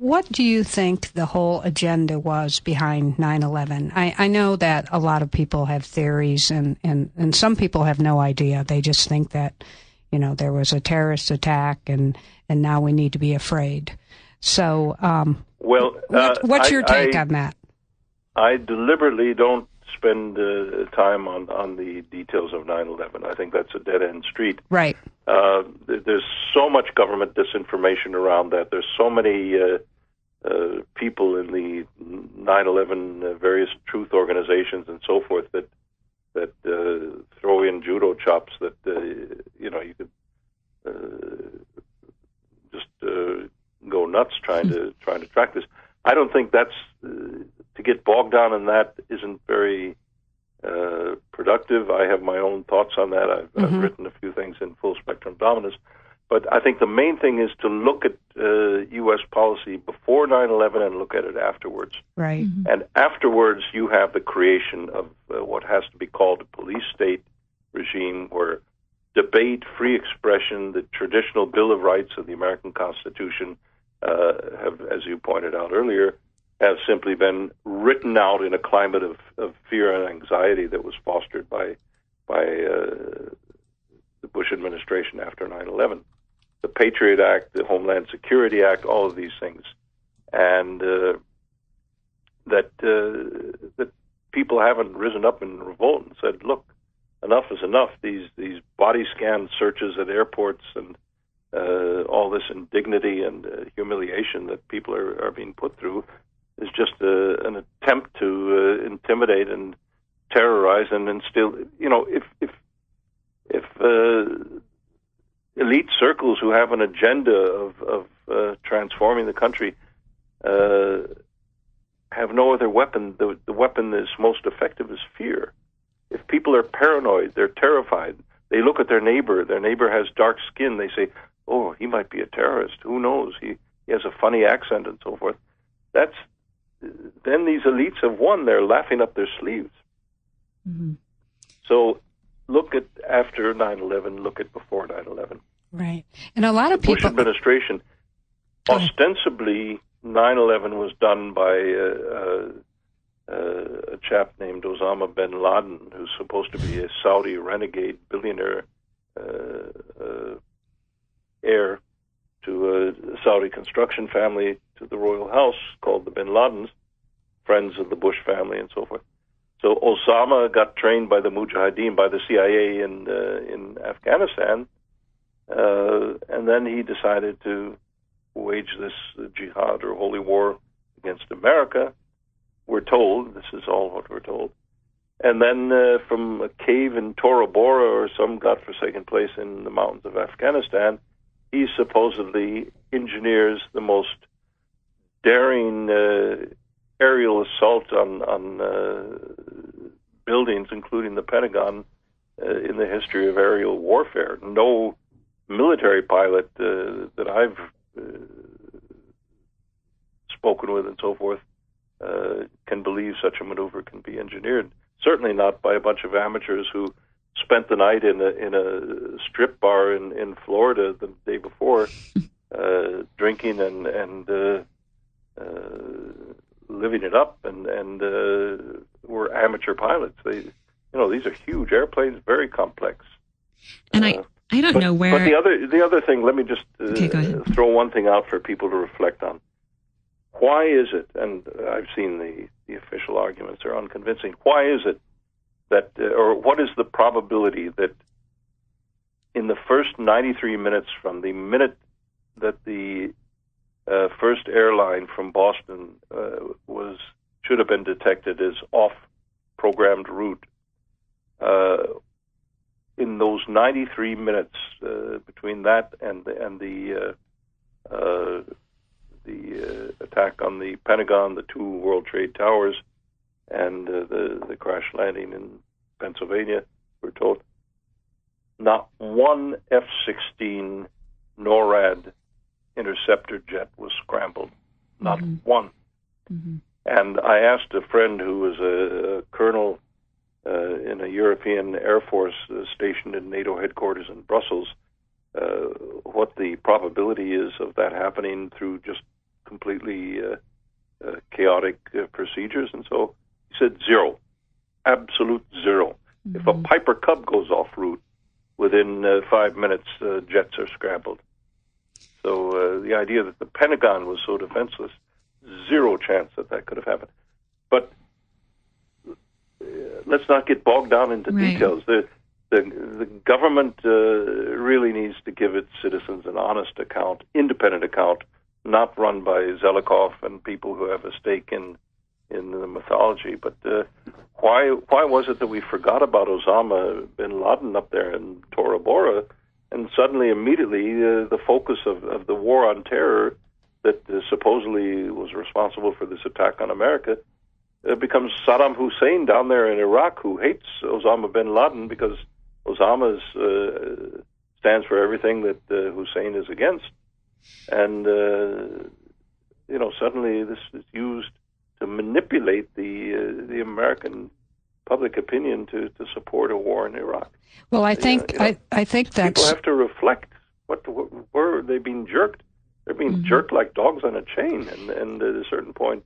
what do you think the whole agenda was behind 9/11? I know that a lot of people have theories, and some people have no idea. They just think that, there was a terrorist attack, and now we need to be afraid. So, what's your take on that? I deliberately don't spend time on the details of 9/11. I think that's a dead-end street. Right. There's so much government disinformation around that. There's so many people in the 9/11 various truth organizations and so forth that throw in judo chops that you could just go nuts trying to track this. I don't think that's to get bogged down in that isn't very productive. I have my own thoughts on that. I've written a few things in Full Spectrum Dominance. But I think the main thing is to look at U.S. policy before 9/11 and look at it afterwards. Right. And afterwards, you have the creation of what has to be called a police state regime where debate, free expression, the traditional Bill of Rights of the American Constitution have, as you pointed out earlier, have simply been written out in a climate of fear and anxiety that was fostered by the Bush administration after 9/11. The Patriot Act, the Homeland Security Act, all of these things, and that people haven't risen up in revolt and said, "Look, enough is enough." These body scan searches at airports and all this indignity and humiliation that people are being put through is just an attempt to intimidate and terrorize and instill. If elite circles who have an agenda of transforming the country have no other weapon, the weapon that's most effective is fear. If people are paranoid, they're terrified, they look at their neighbor has dark skin, they say, "Oh, he might be a terrorist, who knows, he has a funny accent," and so forth. Then these elites have won. They're laughing up their sleeves. Mm-hmm. So look at after 9/11, look at before 9/11. Right. And a lot of people... Bush administration, ostensibly, 9/11 was done by a chap named Osama bin Laden, who's supposed to be a Saudi renegade billionaire heir to a Saudi construction family, to the royal house called the bin Ladens, friends of the Bush family and so forth. So Osama got trained by the Mujahideen, by the CIA in Afghanistan, and then he decided to wage this jihad or holy war against America. We're told, this is all what we're told. And then from a cave in Tora Bora or some godforsaken place in the mountains of Afghanistan, he supposedly engineers the most daring aerial assault on buildings, including the Pentagon, in the history of aerial warfare. No military pilot that I've spoken with and so forth can believe such a maneuver can be engineered. Certainly not by a bunch of amateurs who spent the night in a strip bar in Florida the day before, drinking and living it up, and were amateur pilots. These are huge airplanes, very complex. And I don't know where. But the other thing, let me just throw one thing out for people to reflect on. Why is it, and I've seen the official arguments are unconvincing, why is it that, or what is the probability that in the first 93 minutes from the minute that the first airline from Boston should have been detected as off-programmed route, in those 93 minutes between that and the attack on the Pentagon, the two World Trade Towers, and the crash landing in Pennsylvania, we're told, not one F-16 NORAD interceptor jet was scrambled. Not one. Mm-hmm. And I asked a friend who was a colonel in a European Air Force stationed in NATO headquarters in Brussels, what the probability is of that happening through just completely chaotic procedures. And so he said zero, absolute zero. Mm-hmm. If a Piper Cub goes off route, within 5 minutes, jets are scrambled. So the idea that the Pentagon was so defenseless, zero chance that could have happened. But let's not get bogged down into details. The government really needs to give its citizens an honest account, independent account, not run by Zelikoff and people who have a stake in the mythology. But why was it that we forgot about Osama bin Laden up there in Tora Bora, and suddenly, immediately, the focus of the war on terror that supposedly was responsible for this attack on America becomes Saddam Hussein down there in Iraq, who hates Osama bin Laden because Osama stands for everything that Hussein is against. And, suddenly this is used to manipulate the American public opinion to support a war in Iraq. Well, I think I think that's... People have to reflect. Where are they being jerked? They're being jerked like dogs on a chain. And at a certain point,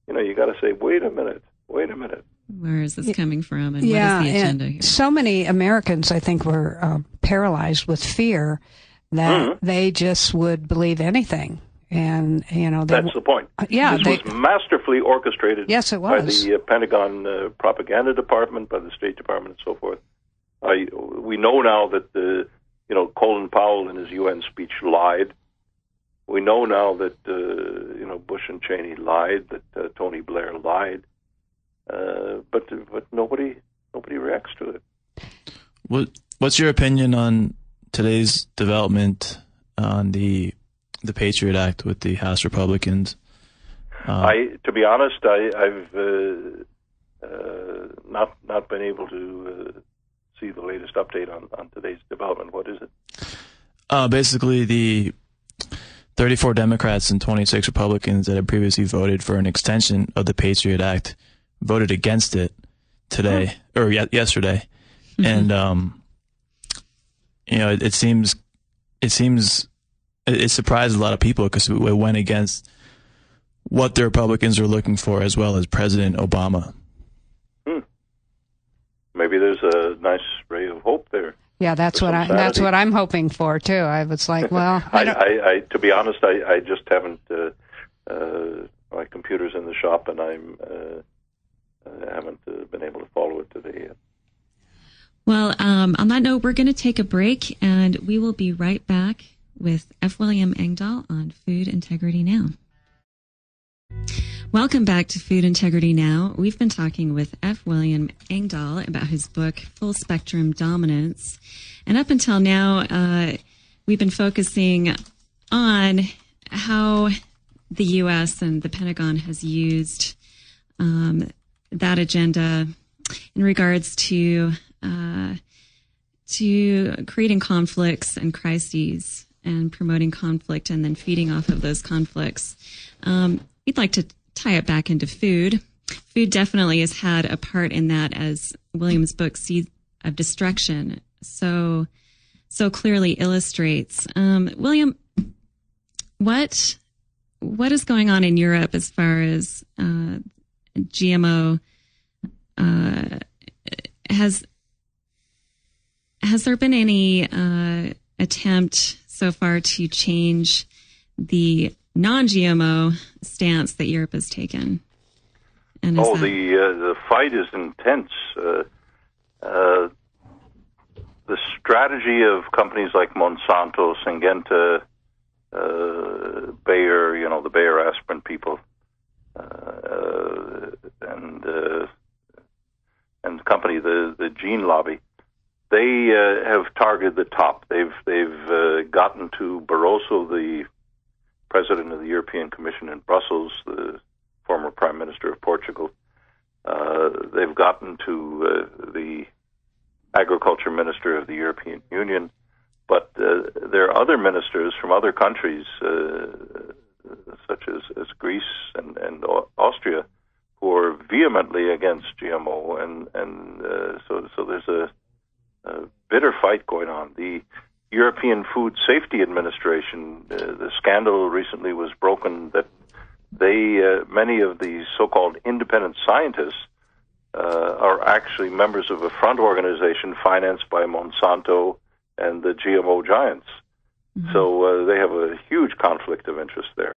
you got to say, wait a minute. Where is this coming from, and what is the agenda here? So many Americans, I think, were paralyzed with fear that they just would believe anything. And, that's the point. This was masterfully orchestrated. Yes, it was. By the Pentagon propaganda department, by the State Department, and so forth. We know now that Colin Powell in his UN speech lied. We know now that Bush and Cheney lied, that Tony Blair lied, but nobody reacts to it. What's your opinion on today's development on the Patriot Act with the House Republicans? To be honest, I've not been able to see the latest update on today's development. What is it? Basically, the 34 Democrats and 26 Republicans that had previously voted for an extension of the Patriot Act voted against it today or yesterday, and it surprised a lot of people because it went against what the Republicans are looking for, as well as President Obama. Maybe there's a nice ray of hope there. Yeah, that's what I'm hoping for too. I was like, well, I to be honest, I just haven't. My computer's in the shop, and I haven't been able to follow it today yet. Well, on that note, we're going to take a break, and we will be right back with F. William Engdahl on Food Integrity Now. Welcome back to Food Integrity Now. We've been talking with F. William Engdahl about his book, Full Spectrum Dominance. And up until now, we've been focusing on how the U.S. and the Pentagon has used that agenda in regards to creating conflicts and crises and promoting conflict and then feeding off of those conflicts. We'd like to tie it back into food. Food definitely has had a part in that, as William's book, Seeds of Destruction, so clearly illustrates. William, what is going on in Europe as far as GMO? Has there been any attempt so far to change the non-GMO stance that Europe has taken? And the fight is intense. The strategy of companies like Monsanto, Syngenta, Bayer, the Bayer aspirin people, and the company, the Gene Lobby, they have targeted the top. They've gotten to Barroso, the President of the European Commission in Brussels, the former Prime Minister of Portugal. They've gotten to the Agriculture Minister of the European Union, but there are other ministers from other countries, such as Greece and Austria, who are vehemently against GMO, and so there's a bitter fight going on. The European Food Safety Administration, the scandal recently was broken that many of these so-called independent scientists are actually members of a front organization financed by Monsanto and the GMO giants. So they have a huge conflict of interest there.